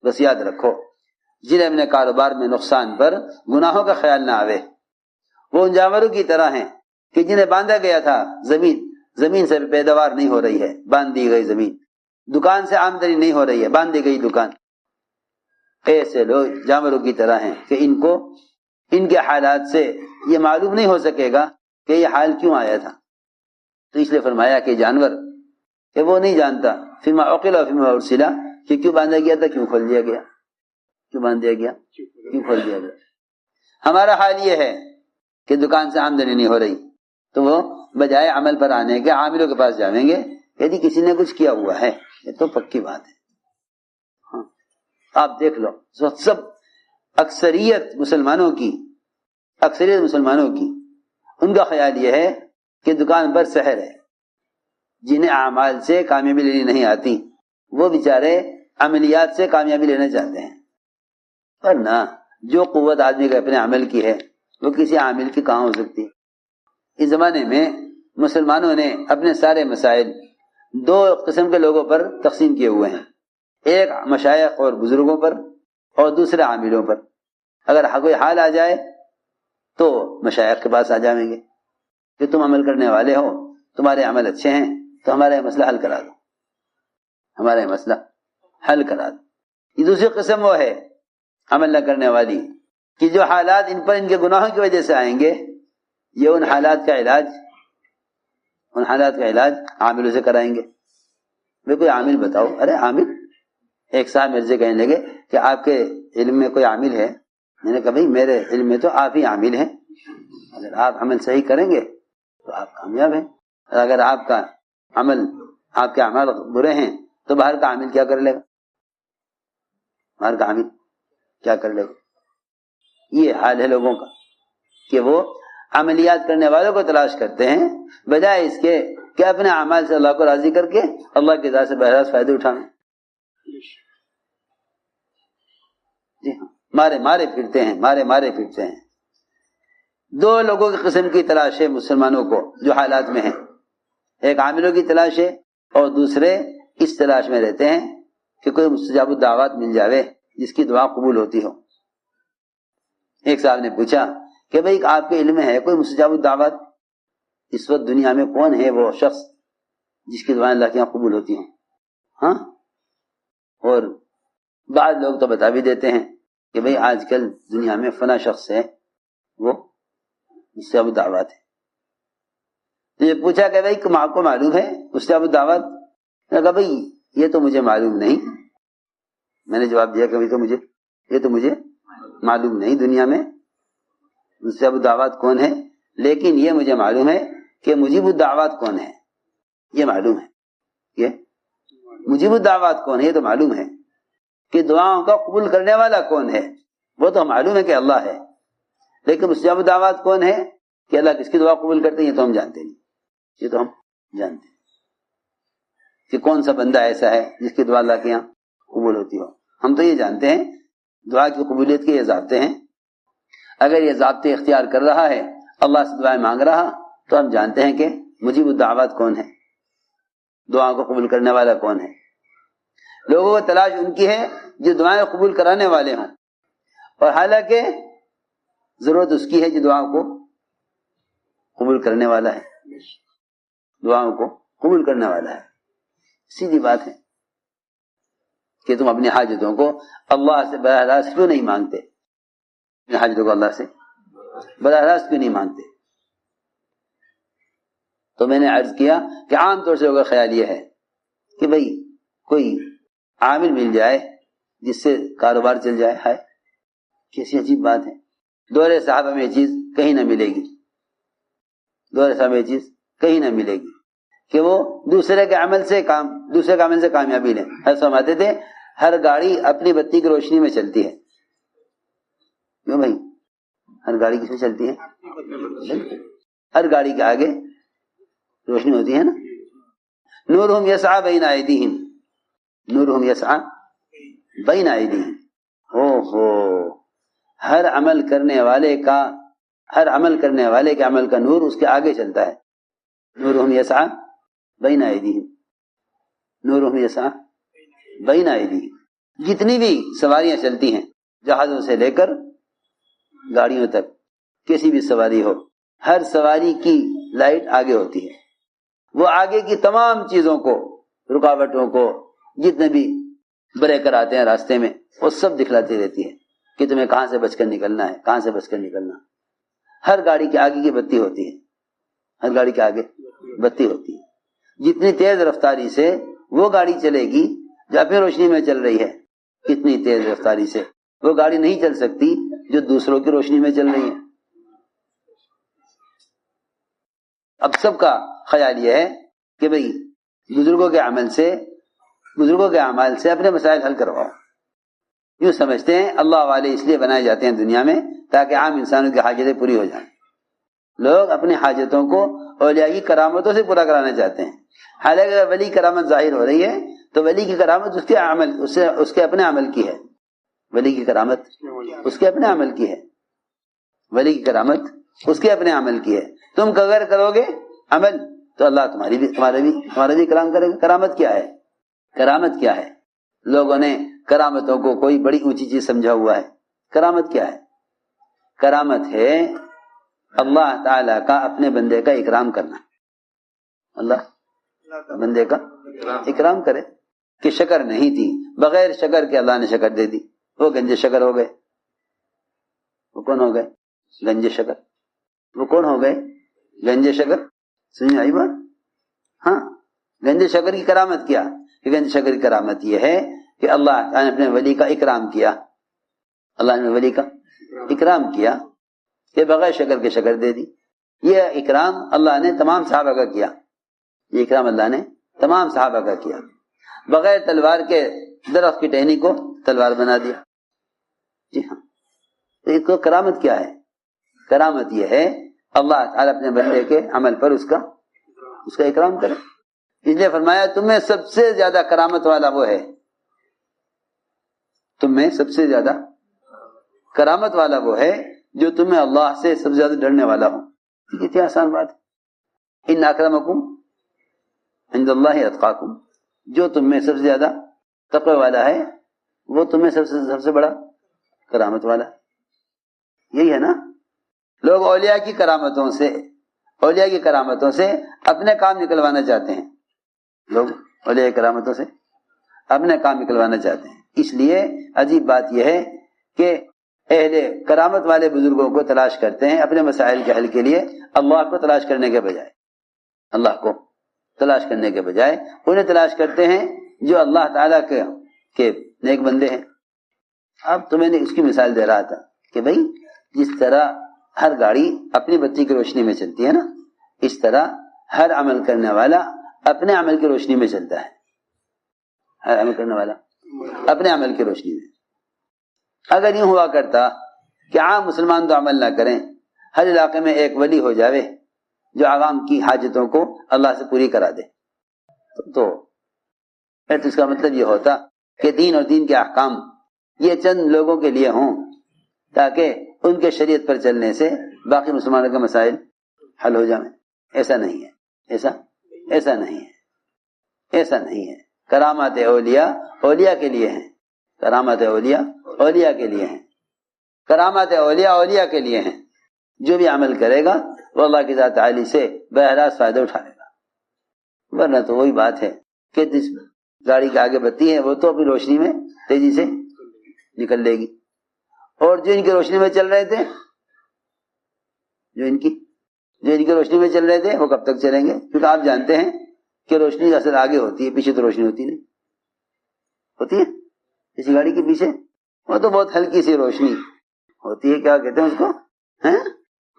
بس یاد رکھو جنہیں اپنے کاروبار میں نقصان پر گناہوں کا خیال نہ آوے، وہ ان جانوروں کی طرح ہیں کہ جنہیں باندھا گیا تھا، زمین سے پیداوار نہیں ہو رہی ہے، باندھ دی گئی زمین، دکان سے آمدنی نہیں ہو رہی ہے، باندھ دی گئی دکان۔ ایسے لوگ جانوروں کی طرح ہیں کہ ان کے حالات سے یہ معلوم نہیں ہو سکے گا کہ یہ حال کیوں آیا تھا۔ تو اس لیے فرمایا کہ جانور کہ وہ نہیں جانتا فیما عقل و فیما ارسلا کہ کیوں باندھا گیا تھا، کیوں کھول دیا گیا، کیوں باندھ دیا گیا، کیوں کھول دیا گیا۔ ہمارا حال یہ ہے کہ دکان سے آمدنی نہیں ہو رہی تو وہ بجائے عمل پر آنے کے عاملوں کے پاس جائیں گے، یدی کسی نے کچھ کیا ہوا ہے، یہ تو پکی بات ہے۔ ہاں آپ دیکھ لو سب اکثریت مسلمانوں کی ان کا خیال یہ ہے کہ دکان پر سحر ہے۔ جنہیں اعمال سے کامیابی لینی نہیں آتی وہ بیچارے عملیات سے کامیابی لینا چاہتے ہیں، ورنہ جو قوت آدمی کے اپنے عمل کی ہے وہ کسی عامل کی کہاں ہو سکتی ہے۔ اس زمانے میں مسلمانوں نے اپنے سارے مسائل دو قسم کے لوگوں پر تقسیم کیے ہوئے ہیں، ایک مشائخ اور بزرگوں پر اور دوسرے عاملوں پر۔ اگر کوئی حال آ جائے تو مشائخ کے پاس آ جائیں گے کہ تم عمل کرنے والے ہو، تمہارے عمل اچھے ہیں تو ہمارا یہ مسئلہ حل کرا دو، ہمارا یہ مسئلہ حل کرا دو۔ یہ دوسری قسم وہ ہے عمل نہ کرنے والی کہ جو حالات ان پر ان کے گناہوں کی وجہ سے آئیں گے، یہ ان حالات کا علاج عاملوں سے کرائیں گے۔ میں کوئی عامل بتاؤ، ارے عامل، ایک صاحب میرے سے کہنے لگے کہ آپ کے علم میں کوئی عامل ہے؟ میں نے کہا بھائی میرے علم میں تو آپ ہی عامل ہیں، اگر آپ عمل صحیح کریں گے تو آپ کامیاب ہیں، اگر آپ کے اعمال برے ہیں تو باہر کا عامل کیا کر لے گا، باہر کا عامل کیا کر لے گا۔ یہ حال ہے لوگوں کا کہ وہ عملیات کرنے والوں کو تلاش کرتے ہیں بجائے اس کے کہ اپنے اعمال سے اللہ کو راضی کر کے اللہ کی ذات سے بہرحال فائدے اٹھائیں۔ جی ہاں، مارے پھرتے ہیں۔ دو لوگوں کی قسم کی تلاش ہے مسلمانوں کو جو حالات میں ہیں، ایک عاملوں کی تلاش ہے اور دوسرے اس تلاش میں رہتے ہیں کہ کوئی مستجاب الدعوات مل جاوے جس کی دعا قبول ہوتی ہو۔ ایک صاحب نے پوچھا کہ بھئی آپ کے علم میں ہے کوئی مستجاب الدعوات؟ اس وقت دنیا میں کون ہے وہ شخص جس کی دعائیں اللہ کے یہاں قبول ہوتی ہوں؟ ہاں، اور بعض لوگ تو بتا بھی دیتے ہیں کہ بھئی آج کل دنیا میں فلاں شخص ہے وہ مستجاب الدعوات ہے۔ تو یہ پوچھا کہ بھئی آپ کو معلوم ہے مستجاب الدعوات؟ میں نے کہا بھئی یہ تو مجھے معلوم نہیں۔ میں نے جواب دیا کہ یہ تو مجھے معلوم نہیں دنیا میں مستجاب الدعوات کون ہے، لیکن یہ مجھے معلوم ہے کہ مجیب الدعوات کون ہے، یہ معلوم ہے۔ یہ مجیب الدعوات کون ہے یہ تو معلوم ہے، کہ دعاؤں کا قبول کرنے والا کون ہے وہ تو معلوم ہے کہ اللہ ہے، لیکن مستجاب الدعوات کون ہے کہ اللہ کس کی دعا قبول کرتے ہیں یہ تو ہم جانتے نہیں۔ یہ تو ہم جانتے ہیں کہ کون سا بندہ ایسا ہے جس کی دعا اللہ کے یہاں قبول ہوتی ہو، ہم تو یہ جانتے ہیں دعا کی قبولیت کے یہ ضابطے ہیں۔ اگر یہ ضابطے اختیار کر رہا ہے، اللہ سے دعائیں مانگ رہا، تو ہم جانتے ہیں کہ مجیب الدعوات کون ہے، دعا کو قبول کرنے والا کون ہے۔ لوگوں کو تلاش ان کی ہے جو دعائیں قبول کرانے والے ہوں، اور حالانکہ ضرورت اس کی ہے جو دعا کو قبول کرنے والا ہے، دعاؤں کو قبول کرنے والا ہے۔ سیدھی بات ہے کہ تم اپنی حاجتوں کو اللہ سے براہ راست کیوں نہیں مانگتے، اپنی حاجتوں کو اللہ سے براہ راست کیوں نہیں مانگتے؟ تو میں نے عرض کیا کہ عام طور سے لوگوں کا خیال یہ ہے کہ بھئی کوئی عامل مل جائے جس سے کاروبار چل جائے۔ ہے کیسی عجیب بات ہے، دور صحابہ میں یہ چیز کہیں نہ ملے گی، دور صحابہ میں یہ چیز کہیں نہ ملے گی کہ وہ دوسرے کے عمل سے کامیابی لیں۔ حضرت فرماتے تھے ہر گاڑی اپنی بتی کی روشنی میں چلتی ہے۔ کیوں بھائی؟ ہر گاڑی کس میں چلتی ہے؟ ہر گاڑی کے آگے روشنی ہوتی ہے نا۔ نورہم یسعی بین ایدیہم، نورہم یسعی بین ایدیہم۔ ہر عمل کرنے والے کے عمل کا نور اس کے آگے چلتا ہے۔ نورہم یسعی بین ایدیہم، نورہم یسعی بین ایدیہم۔ جتنی بھی سواریاں چلتی ہیں جہازوں سے لے کر گاڑیوں تک، کسی بھی سواری ہو، ہر سواری کی لائٹ آگے ہوتی ہے، وہ آگے کی تمام چیزوں کو، رکاوٹوں کو، جتنے بھی بریکر آتے ہیں راستے میں، وہ سب دکھلاتی رہتی ہے کہ تمہیں کہاں سے بچ کر نکلنا ہے، کہاں سے بچ کر نکلنا۔ ہر گاڑی کے آگے کی بتی ہوتی ہے، ہر گاڑی کے آگے بتی ہوتی ہے۔ جتنی تیز رفتاری سے وہ گاڑی چلے گی جو اپنی روشنی میں چل رہی ہے، کتنی تیز رفتاری سے وہ گاڑی نہیں چل سکتی جو دوسروں کی روشنی میں چل رہی ہے۔ اب سب کا خیال یہ ہے کہ بھئی بزرگوں کے عمل سے، بزرگوں کے اعمال سے اپنے مسائل حل کرواؤ۔ یوں سمجھتے ہیں اللہ والے اس لیے بنائے جاتے ہیں دنیا میں تاکہ عام انسانوں کی حاجتیں پوری ہو جائیں۔ لوگ اپنی حاجتوں کو اولیاء کی کرامتوں سے پورا کرانا چاہتے ہیں، حالانکہ اگر ولی کرامت ظاہر ہو رہی ہے تو ولی کی کرامت اس کے اپنے عمل کی ہے، ولی کی کرامت اس کے اپنے عمل کی ہے، ولی کی کرامت اس کے اپنے عمل کی ہے۔ تم اگر کرو گے عمل تو اللہ تمہارا بھی کرام کرے گا۔ کرامت کیا ہے؟ کرامت کیا ہے؟ لوگوں نے کرامتوں کو کوئی بڑی اونچی چیز سمجھا ہوا ہے۔ کرامت کیا ہے؟ کرامت ہے اللہ تعالی کا اپنے بندے کا اکرام کرنا، اللہ بندے کا اکرام کرے کہ شکر نہیں تھی، بغیر شکر کے اللہ نے شکر دے دی، وہ گنج شکر ہو گئے۔ وہ کون ہو گئے؟ گنج شکر۔ وہ کون ہو گئے؟ گنج شکر۔ سمجھ آئی بات؟ ہاں، گنج شکر کی کرامت کیا؟ کہ گنج شکر کی کرامت یہ ہے کہ اللہ نے اپنے ولی کا اکرام کیا، اللہ نے ولی کا اکرام کیا کہ بغیر شکر کے شکر دے دی۔ یہ اکرام اللہ نے تمام صحابہ کا کیا، یہ اکرام اللہ نے تمام صحابہ کا کیا، بغیر تلوار کے درخت کی ٹہنی کو تلوار بنا دیا۔ جی ہاں، تو یہ تو کرامت کیا ہے؟ کرامت یہ ہے اللہ تعالیٰ اپنے بندے کے عمل پر اس کا اکرام کرے۔ اس لیے فرمایا تم میں سب سے زیادہ کرامت والا وہ ہے، تم میں سب سے زیادہ کرامت والا وہ ہے جو تمہیں اللہ سے سب سے زیادہ ڈرنے والا ہو۔ کتنی آسان بات ہے۔ ان اکرمکم عند اللہ اتقاکم، جو تم میں سب سے زیادہ تقوی والا ہے وہ تمہیں سب سے بڑا کرامت والا ہے۔ یہی ہے نا، لوگ اولیاء کی کرامتوں سے اپنے کام نکلوانا چاہتے ہیں، لوگ اولیاء کی کرامتوں سے اپنے کام نکلوانا چاہتے ہیں۔ اس لیے عجیب بات یہ ہے کہ اہل کرامت والے بزرگوں کو تلاش کرتے ہیں اپنے مسائل کے حل کے لیے، اللہ کو تلاش کرنے کے بجائے، اللہ کو تلاش کرنے کے بجائے انہیں تلاش کرتے ہیں جو اللہ تعالیٰ کے نیک بندے ہیں۔ اب تو میں نے اس کی مثال دے رہا تھا کہ بھئی جس طرح ہر گاڑی اپنی بتی کی روشنی میں چلتی ہے نا، اس طرح ہر عمل کرنے والا اپنے عمل کی روشنی میں چلتا ہے، ہر عمل کرنے والا اپنے عمل کی روشنی میں۔ اگر یوں ہوا کرتا کہ عام مسلمان تو عمل نہ کریں، ہر علاقے میں ایک ولی ہو جاوے جو عوام کی حاجتوں کو اللہ سے پوری کرا دے، تو اس کا مطلب یہ ہوتا کہ دین اور دین کے احکام یہ چند لوگوں کے لیے ہوں تاکہ ان کے شریعت پر چلنے سے باقی مسلمانوں کے مسائل حل ہو جائیں۔ ایسا نہیں ہے، ایسا نہیں ہے۔ کرامات اولیاء کے لیے ہیں، کرامات اولیاء کے لیے ہیں، کرامات اولیاء کے لیے ہیں۔ جو بھی عمل کرے گا وہ اللہ کی ذات عالی سے بہراست فائدہ اٹھائے گا، ورنہ تو وہی بات ہے کہ جس گاڑی کے آگے بتی ہے وہ تو اپنی روشنی میں تیزی سے نکل لے گی، اور جو ان کی روشنی میں چل رہے تھے جو ان کی روشنی میں چل رہے تھے وہ کب تک چلیں گے؟ کیونکہ آپ جانتے ہیں کہ روشنی اصل آگے ہوتی ہے، پیچھے تو روشنی ہوتی نہیں ہوتی ہے۔ کسی گاڑی کے پیچھے وہ تو بہت ہلکی سی روشنی ہوتی ہے، کیا کہتے ہیں اس کو،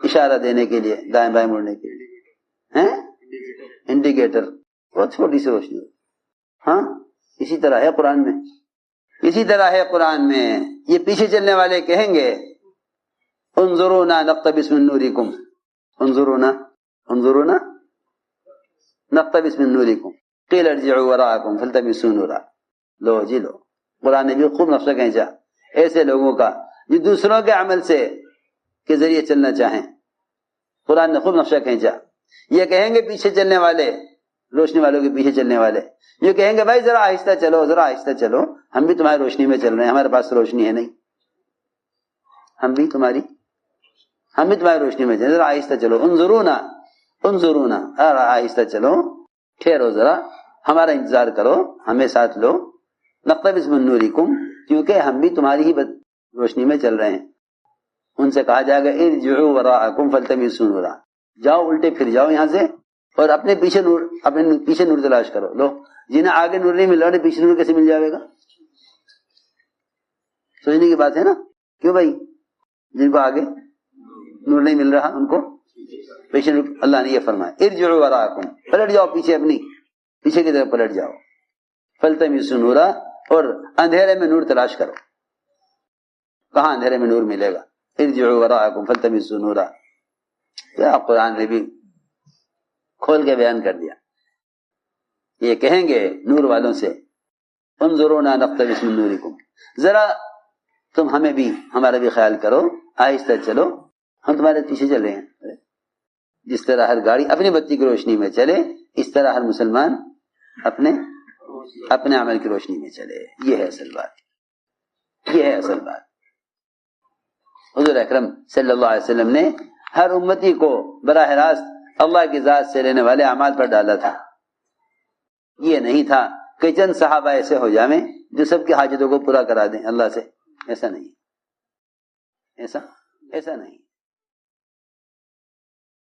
اشارہ دینے کے لیے، دائیں بائیں مڑنے کے لیے، انڈیکیٹر، بہت چھوٹی سی روشنی ہوتی ہے۔ ہاں، اسی طرح ہے قرآن میں یہ پیچھے چلنے والے کہیں گے انظرونا نقتبس من نورکم، انظرونا نقتبس من نورکم قیل ارجعوا وراءکم فالتمسوا نورا۔ لو جی لو، قرآن نے بھی خوب نقشہ کھینچا ایسے لوگوں کا جو دوسروں کے عمل سے کے ذریعے چلنا چاہیں۔ قرآن نے خوب نقشہ کھینچا، یہ کہیں گے پیچھے چلنے والے روشنی والوں کے پیچھے چلنے والے جو کہیں گے بھائی ذرا آہستہ چلو ذرا آہستہ چلو، ہم بھی تمہاری روشنی میں چل رہے ہیں، ہمارے پاس روشنی ہے نہیں، ہم بھی تمہاری روشنی میں چلیں، ذرا آہستہ چلو، انظرونا آہستہ چلو، ٹھہرو ذرا، ہمارا انتظار کرو، ہمیں ساتھ لو، نقتبس من نورکم، کیونکہ ہم بھی تمہاری ہی روشنی میں چل رہے ہیں۔ ان سے کہا جائے گا ارجعوا وراءکم فالتمسوا نورا، جاؤ الٹے پھر جاؤ یہاں سے اور اپنے پیچھے نور تلاش کرو۔ لو جنہیں آگے نور نہیں مل رہا انہیں پیچھے نور کیسے مل جائے گا؟ سوچنے کی بات ہے نا، کیوں بھائی؟ جن کو آگے نور نہیں مل رہا ان کو پیچھے نور، اللہ نے یہ فرمایا ارجعوا وراءکم، پلٹ جاؤ پیچھے کی طرف پلٹ جاؤ، فالتمسوا نورا، اور اندھیرے میں نور تلاش کرو۔ کہاں اندھیرے میں نور ملے گا؟ ارجعوا وراءکم فالتمسوا نورا، کیا قرآن نے بھی کھول کے بیان کر دیا۔ یہ کہیں گے نور والوں سے انظرونا نقتبس من نورکم، ذرا تم ہمارا بھی خیال کرو، آہستہ چلو، ہم تمہارے پیچھے چل رہے ہیں۔ جس طرح ہر گاڑی اپنی بتی کی روشنی میں چلے، اس طرح ہر مسلمان اپنے عمل کی روشنی میں چلے۔ یہ ہے اصل بات۔ حضور اکرم صلی اللہ علیہ وسلم نے ہر امتی کو براہ راست اللہ کی ذات سے لینے والے اعمال پر ڈالا تھا۔ یہ نہیں تھا کہ چند صحابہ ایسے ہو جائیں جو سب کی حاجتوں کو پورا کرا دیں اللہ سے، ایسا نہیں۔